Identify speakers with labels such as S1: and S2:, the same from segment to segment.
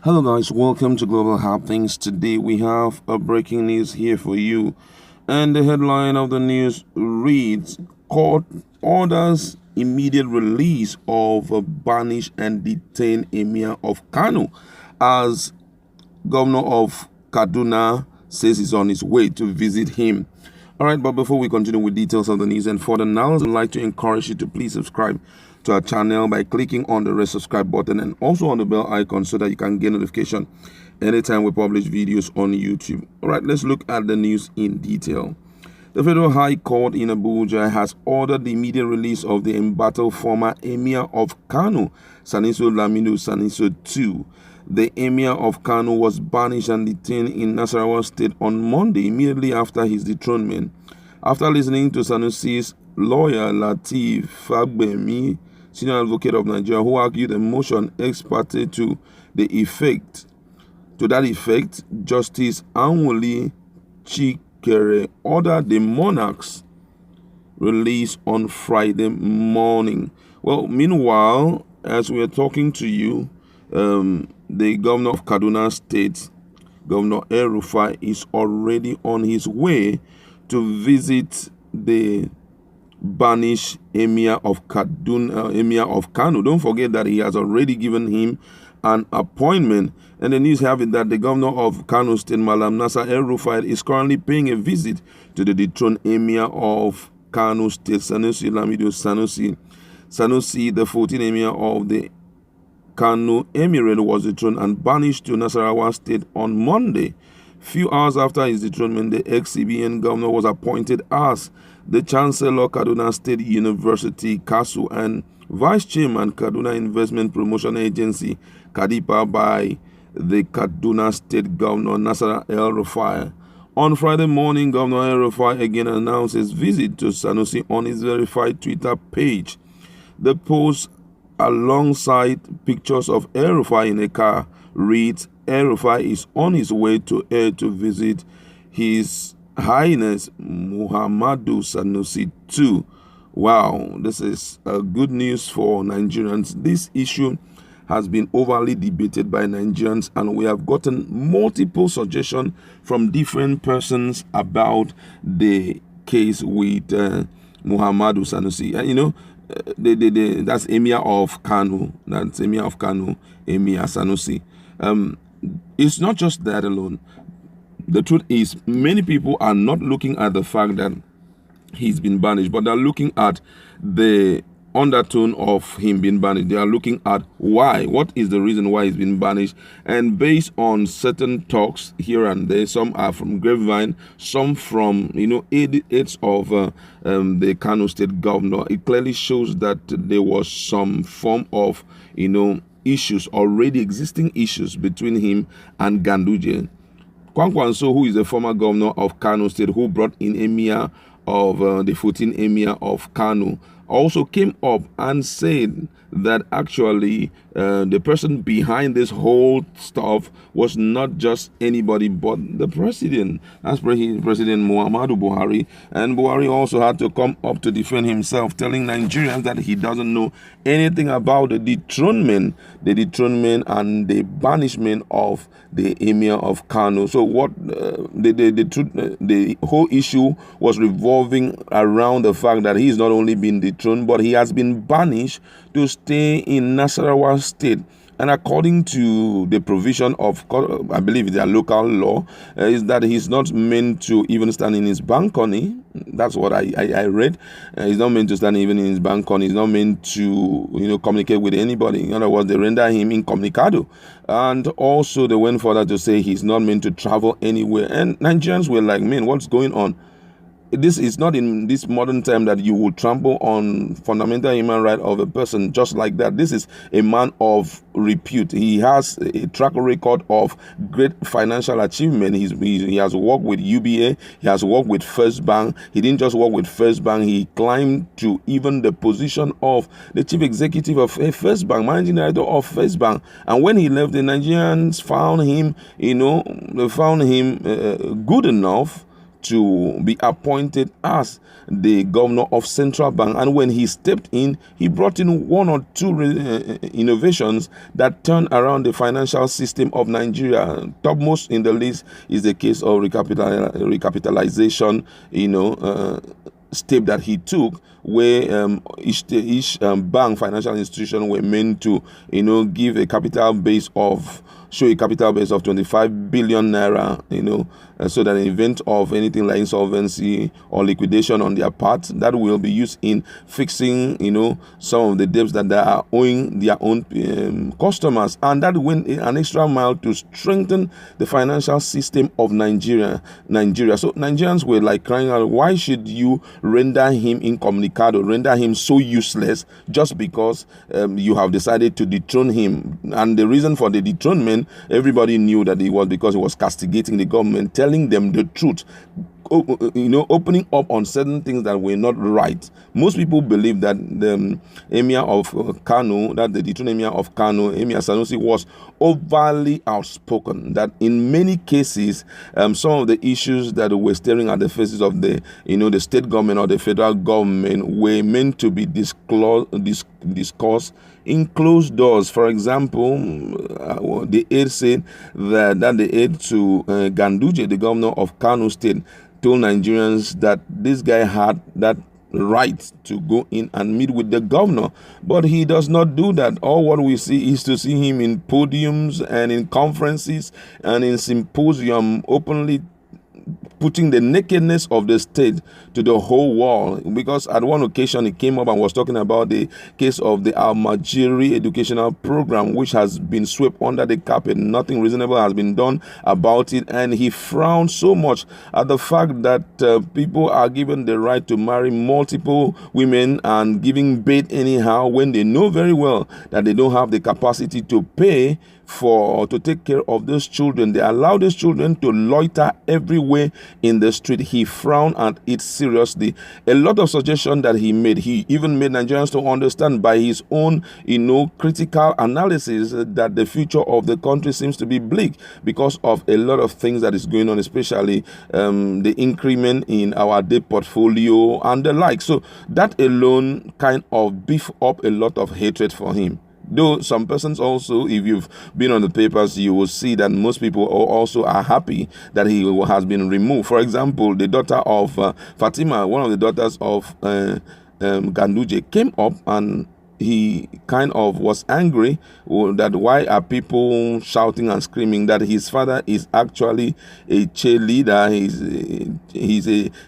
S1: Hello guys, welcome to Global Happenings. Today we have a breaking news here for you. And the headline of the news reads, Court orders immediate release of a banished and detained Emir of Kano as Govrnor of Kaduna says he's on his way to visit him. Alright, but before we continue with details of the news and further analysis, I'd like to encourage you to please subscribe to our channel by clicking on the red subscribe button and also on the bell icon so that you can get notification anytime we publish videos on YouTube. Alright, let's look at the news in detail. The Federal High Court in Abuja has ordered the immediate release of the embattled former Emir of Kano, Saniso Lamido Saniso II. The Emir of Kano was banished and detained in Nasarawa State on Monday, immediately after his dethronement. After listening to Sanusi's lawyer Lateef Fagbemi, senior advocate of Nigeria, who argued a motion ex parte to that effect, Justice Anwuli Chikere ordered the monarch's release on Friday morning. Well, meanwhile, as we are talking to you, the governor of Kaduna State, Governor Rufai, is already on his way to visit the banished Emir of Kaduna, Emir of Kano. Don't forget that he has already given him an appointment. And the news have it that the governor of Kano State, Malam Nasser Rufai, is currently paying a visit to the dethroned Emir of Kano State, Sanusi Lamido Sanusi. Sanusi, the 14th Emir of the Kano Emirate, was dethroned and banished to Nasarawa State on Monday. Few hours after his dethronement, the ex-CBN governor was appointed as the Chancellor Kaduna State University, KASU, and Vice Chairman Kaduna Investment Promotion Agency, KADIPA, by the Kaduna State Governor Nasser El-Rufai. On Friday morning, Governor El-Rufai again announced his visit to Sanusi on his verified Twitter page. The post, alongside pictures of El-Rufai in a car, reads, El-Rufai is on his way to visit His Highness Muhammadu Sanusi II. Wow, this is good news for Nigerians. This issue has been overly debated by Nigerians, and we have gotten multiple suggestions from different persons about the case with Muhammadu Sanusi. That's Emir of Kano. That's Emir of Kano, Emir Sanusi. It's not just that alone. The truth is, many people are not looking at the fact that he's been banished, but they're looking at the undertone of him being banished. They are looking at why. What is the reason why he's been banished? And based on certain talks here and there, some are from Grapevine, some from aides of the Kano State Governor, it clearly shows that there was some form of issues, already existing issues between him and Ganduje. Kwankwanso, who is the former governor of Kano State, who brought in Emir of the 14th Emir of Kano, also came up and said that actually the person behind this whole stuff was not just anybody but the president. That's President Muhammadu Buhari. And Buhari also had to come up to defend himself, telling Nigerians that he doesn't know anything about the dethronement and the banishment of the Emir of Kano. So what the whole issue was revolving around the fact that he's not only been dethroned, but he has been banished to stay in Nasarawa State. And according to the provision of, I believe their local law, is that he's not meant to even stand in his balcony. That's what I read. He's not meant to stand even in his balcony. He's not meant to, communicate with anybody. In other words, they render him incommunicado. And also they went further to say he's not meant to travel anywhere. And Nigerians were like, man, what's going on? This is not in this modern time that you will trample on fundamental human right of a person just like that. This is a man of repute. He has a track record of great financial achievement. He has worked with UBA. He has worked with First Bank. He didn't just work with First Bank. He climbed to even the position of the chief executive of First Bank, managing director of First Bank. And when he left, the Nigerians found him, good enough to be appointed as the governor of Central Bank. And when he stepped in, he brought in one or two innovations that turned around the financial system of Nigeria. Topmost in the list is the case of recapitalization, step that he took, where each bank, financial institution were meant to, give a capital base of 25 billion naira, so that in the event of anything like insolvency or liquidation on their part, that will be used in fixing, some of the debts that they are owing their own customers. And that went an extra mile to strengthen the financial system of Nigeria. So Nigerians were like crying out, why should you render him incommunicado, render him so useless just because you have decided to dethrone him? And the reason for the dethronement, everybody knew that it was because he was castigating the government, telling them the truth, opening up on certain things that were not right. Most people believe that the Emir of Kano, that the dethroned Emir of Kano, Emir Sanusi, was overly outspoken, that in many cases, some of the issues that were staring at the faces of the state government or the federal government were meant to be discussed in closed doors. For example, the aide said that the aide to Ganduje, the governor of Kano State, told Nigerians that this guy had that right to go in and meet with the governor, but he does not do that. All what we see is to see him in podiums and in conferences and in symposium openly putting the nakedness of the state to the whole world. Because at one occasion he came up and was talking about the case of the Almajiri educational program, which has been swept under the carpet. Nothing reasonable has been done about it, and he frowned so much at the fact that people are given the right to marry multiple women and giving birth anyhow, when they know very well that they don't have the capacity to pay to take care of those children. They allow those children to loiter everywhere in the street. He frowned at it seriously. A lot of suggestions that he made, he even made Nigerians to understand by his own, critical analysis that the future of the country seems to be bleak because of a lot of things that is going on, especially the increment in our debt portfolio and the like. So that alone kind of beef up a lot of hatred for him. Though some persons also, if you've been on the papers, you will see that most people also are happy that he has been removed. For example, the daughter of Fatima, one of the daughters of Ganduje, came up and he kind of was angry that why are people shouting and screaming that his father is actually a cheerleader.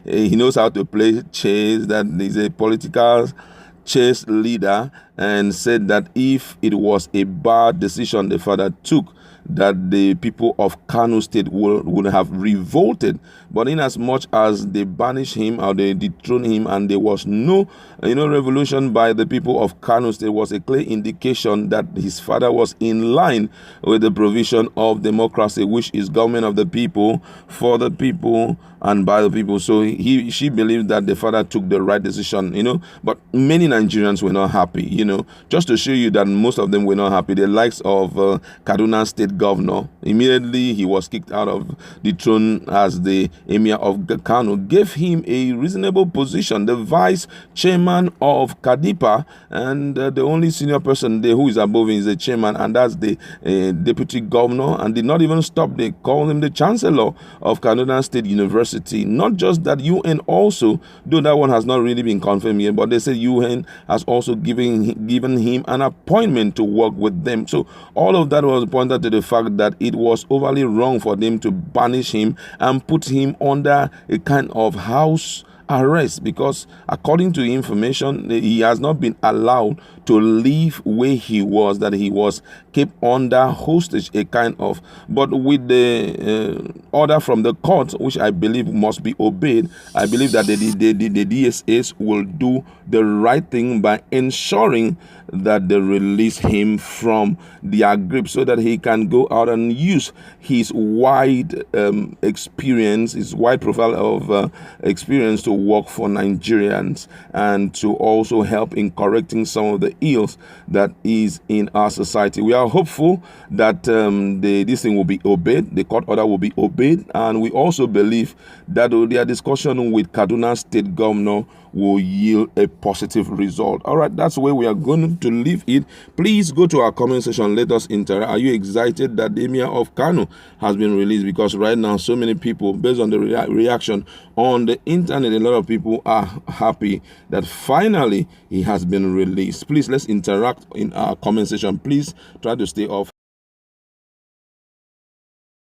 S1: He knows how to play chess, that he's a political chess leader, and said that if it was a bad decision the father took, that the people of Kano State would have revolted. But in as much as they banished him or they dethroned him and there was no revolution by the people of Kano State, was a clear indication that his father was in line with the provision of democracy, which is government of the people, for the people, and by the people. So she believed that the father took the right decision, but many Nigerians were not happy, just to show you that most of them were not happy. The likes of Kaduna State governor, immediately he was kicked out of the throne as the Emir of Kano, gave him a reasonable position, the vice chairman of Kadipa, and the only senior person there who is above him is the chairman, and that's the deputy governor, and did not even stop. They called him the chancellor of Kaduna State University. Not just that, UN also, though that one has not really been confirmed yet, but they said UN has also given him an appointment to work with them. So all of that was pointed to the fact that it was overly wrong for them to banish him and put him under a kind of house arrest, because according to information, he has not been allowed to leave where he was, that he was kept under hostage, a kind of. But with the order from the court, which I believe must be obeyed, I believe that the DSS will do the right thing by ensuring that they release him from their grip, so that he can go out and use his wide experience, his wide profile of experience to work for Nigerians and to also help in correcting some of the ills that is in our society. We are hopeful that this thing will be obeyed, the court order will be obeyed. obeyed, and we also believe that their discussion with Kaduna State Governor will yield a positive result. All right, that's where we are going to leave it. Please go to our comment section. Let us interact. Are you excited that the Emir of Kano has been released? Because right now, so many people, based on the reaction on the internet, a lot of people are happy that finally he has been released. Please, let's interact in our comment section. Please try to stay off